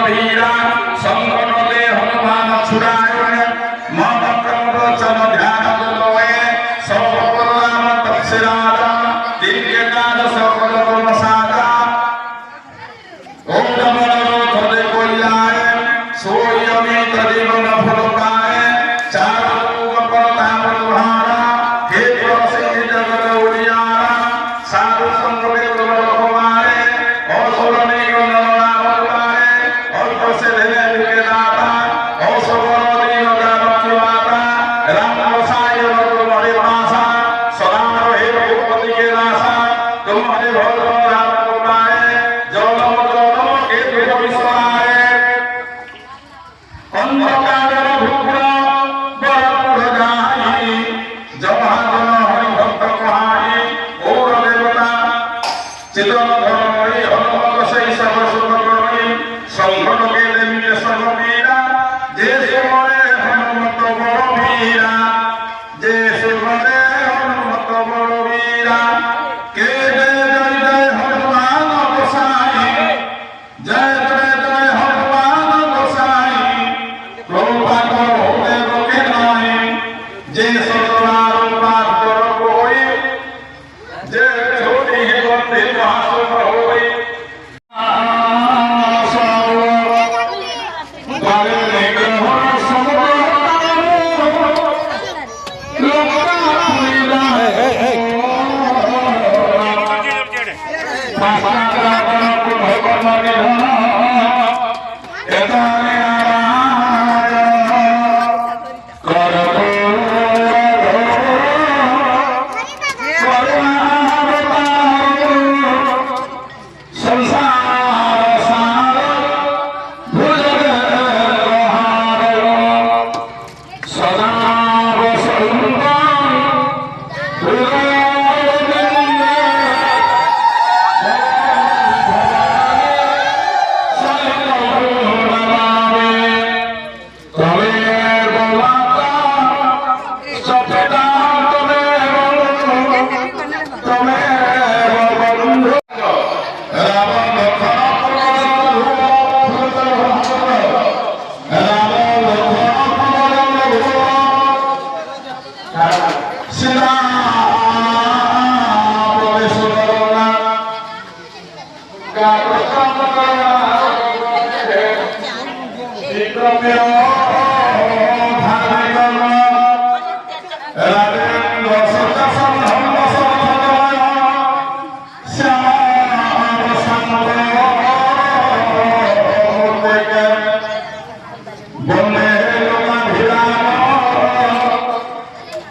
हीरा संकट दे हनुमान छुड़ाए मन क्रम चल ध्यान दुलोए सब राम तपसिरारा दिन के काज सकल तुम सारा ओम नमो थदे कोइलाए सोई अमित जीवन फल पाए चार लोक परताप तुम्हारा हे प्रसिद्ध जगत उजियारा साधु संग में तुम रखवारे असुर निगम नामवारे अल्प से धने के दाता असुर दीन दान माता राम गोसाई तुम्हारे पासा सदा रहे भूपति के नासा तुम्हारे भक्त राम कुमारे जन्म जन्म के दुख विसराए अंधकार भूपुर बरपुर जाई जहाँ जन हरि भक्त कहाई और देवता चितन धर्मणि हनुमत से सब सुख करी संकट के देवी सब वीरा जे सुमरे हनुमत बड़ वीरा जे सुमरे हनुमत बड़ वीरा के जय जय हनुमान गोसाई जय जय जय हनुमान गोसाई कृपा करो देव के नाई जे सतनाम पाठ कर कोई जे छोटी है बंदे हाथ में होई बारे निग्रह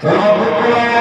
Prabhu